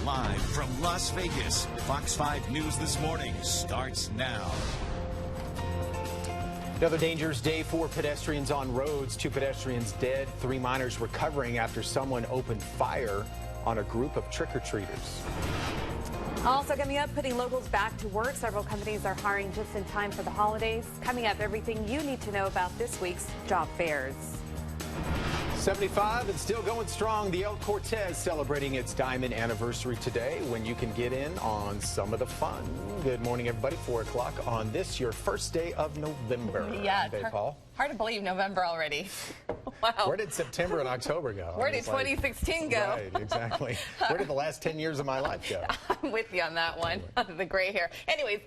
Live from Las Vegas, Fox 5 News This Morning starts now. Another dangerous day for pedestrians on roads. 2 pedestrians dead, 3 minors recovering after someone opened fire on a group of trick-or-treaters. Also coming up, putting locals back to work. Several companies are hiring just in time for the holidays. Coming up, everything you need to know about this week's job fairs. 75 and still going strong. The El Cortez celebrating its diamond anniversary today when you can get in on some of the fun. Good morning, everybody. 4 o'clock on this, your first day of November. Yeah, Hey, Paul. Hard to believe November already. Wow. Where did September and October go? Where did 2016 go? Right, exactly. Where did the last 10 years of my life go? I'm with you on that one. The gray hair. Anyways,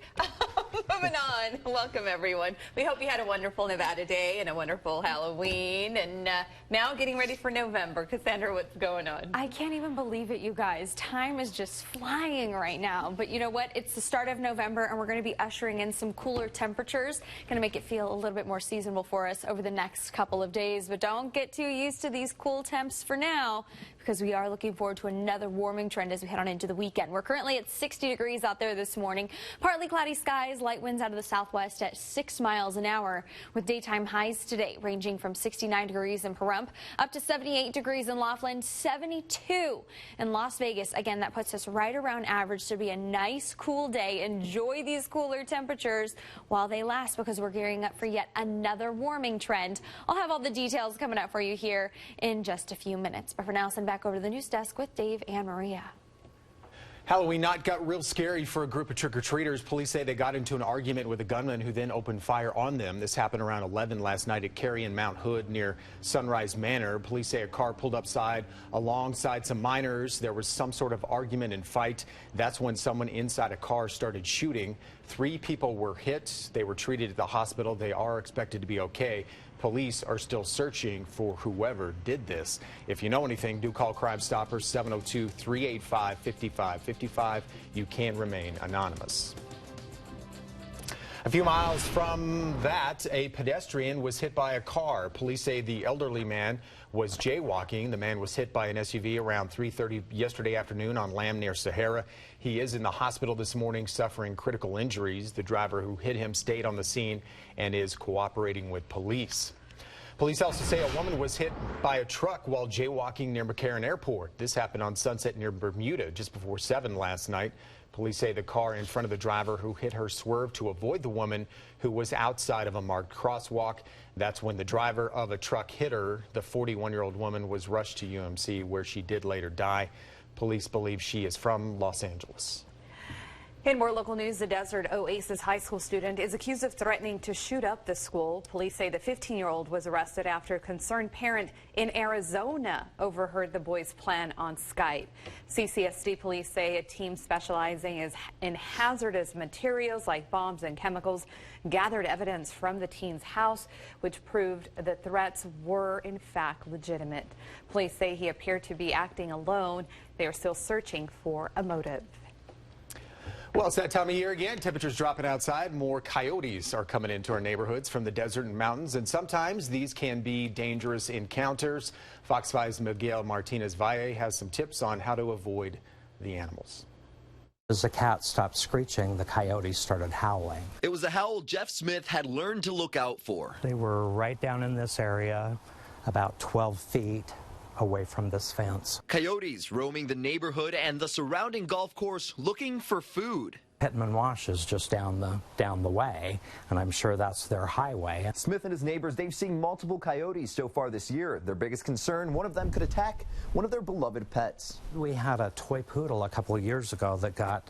moving on. Welcome, everyone. We hope you had a wonderful Nevada day and a wonderful Halloween. And now getting ready for November. Cassandra, what's going on? I can't even believe it, you guys. Time is just flying right now. But you know what? It's the start of November, and we're going to be ushering in some cooler temperatures. Going to make it feel a little bit more seasonable for us over the next couple of days. But don't get too used to these cool temps for now, because we are looking forward to another warming trend as we head on into the weekend. We're currently at 60 degrees out there this morning. Partly cloudy skies, light winds out of the southwest at 6 miles an hour, with daytime highs today ranging from 69 degrees in Pahrump up to 78 degrees in Laughlin, 72 in Las Vegas. Again, that puts us right around average to be a nice, cool day. Enjoy these cooler temperatures while they last, because we're gearing up for yet another warming trend. I'll have all the details coming up for you here in just a few minutes. But for now, send back over to the news desk with Dave and Maria. Halloween night got real scary for a group of trick-or-treaters. Police say they got into an argument with a gunman who then opened fire on them. This happened around 11 last night at Cary and Mount Hood near Sunrise Manor. Police say a car pulled up alongside some minors. There was some sort of argument and fight. That's when someone inside a car started shooting. 3 people were hit. They were treated at the hospital. They are expected to be okay. Police are still searching for whoever did this. If you know anything, do call Crime Stoppers 702-385-5555. You can remain anonymous. A few miles from that, a pedestrian was hit by a car. Police say the elderly man was jaywalking. The man was hit by an SUV around 3:30 yesterday afternoon on Lamb near Sahara. He is in the hospital this morning suffering critical injuries. The driver who hit him stayed on the scene and is cooperating with police. Police also say a woman was hit by a truck while jaywalking near McCarran Airport. This happened on Sunset near Bermuda just before 7 last night. Police say the car in front of the driver who hit her swerved to avoid the woman who was outside of a marked crosswalk. That's when the driver of a truck hit her. The 41-year-old woman was rushed to UMC, where she did later die. Police believe she is from Los Angeles. In more local news, the Desert Oasis high school student is accused of threatening to shoot up the school. Police say the 15-year-old was arrested after a concerned parent in Arizona overheard the boy's plan on Skype. CCSD police say a team specializing in hazardous materials like bombs and chemicals gathered evidence from the teen's house, which proved the threats were in fact legitimate. Police say he appeared to be acting alone. They are still searching for a motive. Well, it's that time of year again. Temperatures dropping outside. More coyotes are coming into our neighborhoods from the desert and mountains, and sometimes these can be dangerous encounters. Fox 5's Miguel Martinez-Valle has some tips on how to avoid the animals. As the cat stopped screeching, the coyotes started howling. It was a howl Jeff Smith had learned to look out for. They were right down in this area, about 12 feet away from this fence. Coyotes roaming the neighborhood and the surrounding golf course looking for food. Pittman Wash is just down the way, and I'm sure that's their highway. Smith and his neighbors, they've seen multiple coyotes so far this year. Their biggest concern, one of them could attack one of their beloved pets. We had a toy poodle a couple of years ago that got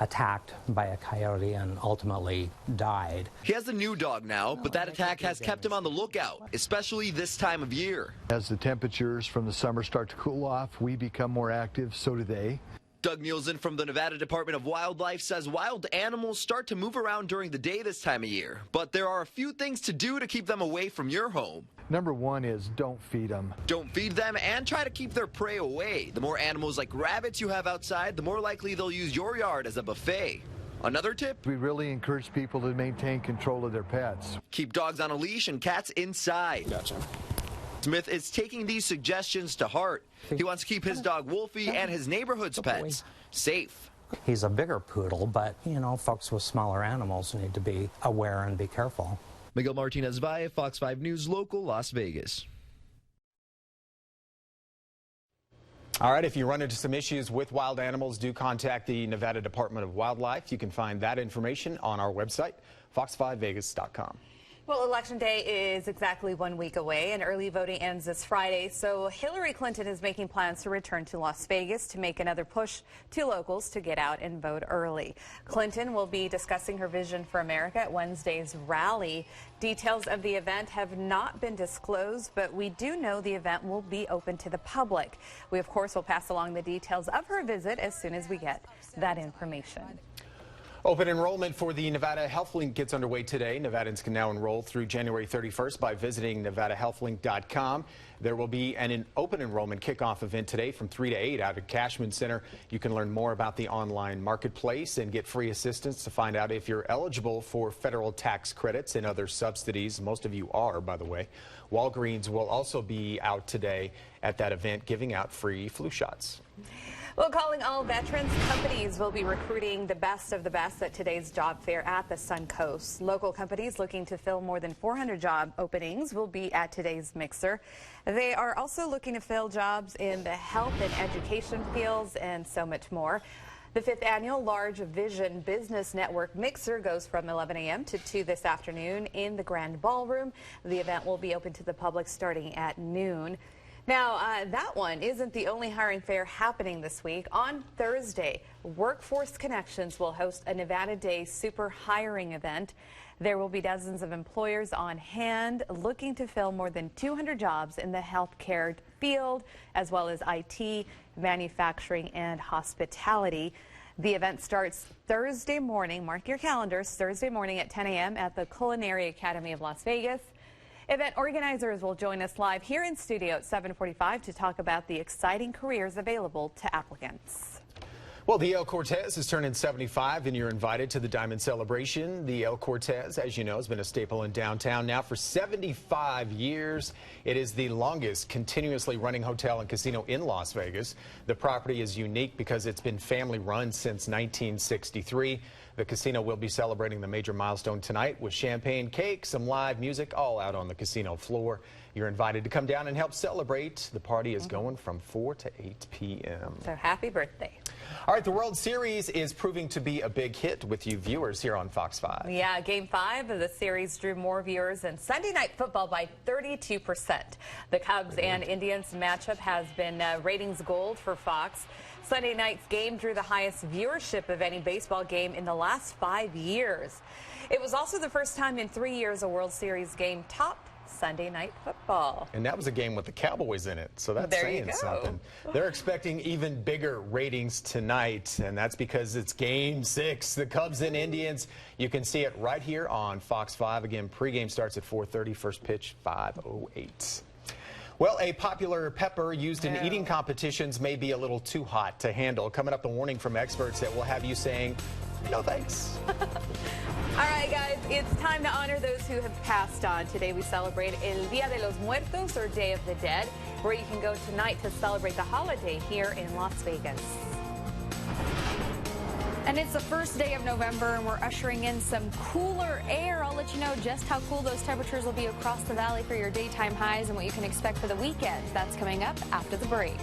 attacked by a coyote and ultimately died. He has a new dog now, but that attack has kept him on the lookout, especially this time of year. As the temperatures from the summer start to cool off, we become more active, so do they. Doug Nielsen from the Nevada Department of Wildlife says wild animals start to move around during the day this time of year, but there are a few things to do to keep them away from your home. Number one is don't feed them. Don't feed them and try to keep their prey away. The more animals like rabbits you have outside, the more likely they'll use your yard as a buffet. Another tip? We really encourage people to maintain control of their pets. Keep dogs on a leash and cats inside. Gotcha. Smith is taking these suggestions to heart. He wants to keep his dog Wolfie and his neighborhood's pets safe. He's a bigger poodle, but, you know, folks with smaller animals need to be aware and be careful. Miguel Martinez-Valle, Fox 5 News, Local, Las Vegas. All right, if you run into some issues with wild animals, do contact the Nevada Department of Wildlife. You can find that information on our website, fox5vegas.com. Well, Election Day is exactly 1 week away, and early voting ends this Friday. So Hillary Clinton is making plans to return to Las Vegas to make another push to locals to get out and vote early. Clinton will be discussing her vision for America at Wednesday's rally. Details of the event have not been disclosed, but we do know the event will be open to the public. We, of course, will pass along the details of her visit as soon as we get that information. Open enrollment for the Nevada HealthLink gets underway today. Nevadans can now enroll through January 31st by visiting NevadaHealthLink.com. There will be an open enrollment kickoff event today from 3 to 8 out at Cashman Center. You can learn more about the online marketplace and get free assistance to find out if you're eligible for federal tax credits and other subsidies. Most of you are, by the way. Walgreens will also be out today at that event giving out free flu shots. Well, calling all veterans, companies will be recruiting the best of the best at today's job fair at the Suncoast. Local companies looking to fill more than 400 job openings will be at today's mixer. They are also looking to fill jobs in the health and education fields and so much more. The 5th annual Large Vision Business Network Mixer goes from 11 a.m. to 2 this afternoon in the Grand Ballroom. The event will be open to the public starting at noon. Now, that one isn't the only hiring fair happening this week. On Thursday, Workforce Connections will host a Nevada Day super hiring event. There will be dozens of employers on hand looking to fill more than 200 jobs in the healthcare field, as well as IT, manufacturing, and hospitality. The event starts Thursday morning. Mark your calendars, Thursday morning at 10 a.m. at the Culinary Academy of Las Vegas. Event organizers will join us live here in studio at 7:45 to talk about the exciting careers available to applicants. Well, the El Cortez is turning 75, and you're invited to the Diamond Celebration. The El Cortez, as you know, has been a staple in downtown now for 75 years. It is the longest continuously running hotel and casino in Las Vegas. The property is unique because it's been family-run since 1963. The casino will be celebrating the major milestone tonight with champagne, cake, some live music, all out on the casino floor. You're invited to come down and help celebrate. The party is going from 4 to 8 p.m. So happy birthday. All right, the World Series is proving to be a big hit with you viewers here on Fox 5. Yeah, Game 5 of the series drew more viewers than Sunday Night Football by 32%. The Cubs and Indians matchup has been ratings gold for Fox. Sunday night's game drew the highest viewership of any baseball game in the last 5 years. It was also the first time in 3 years a World Series game topped Sunday Night Football. And that was a game with the Cowboys in it, so that's saying something. They're expecting even bigger ratings tonight, and that's because it's Game 6, the Cubs and Indians. You can see it right here on Fox 5. Again, pregame starts at 4:30, first pitch 5:08. Well, a popular pepper used in eating competitions may be a little too hot to handle. Coming up, a warning from experts that will have you saying, no thanks. All right, guys, it's time to honor those who have passed on. Today we celebrate El Día de los Muertos, or Day of the Dead, where you can go tonight to celebrate the holiday here in Las Vegas. And it's the first day of November, and we're ushering in some cooler air. I'll let you know just how cool those temperatures will be across the valley for your daytime highs and what you can expect for the weekend. That's coming up after the break.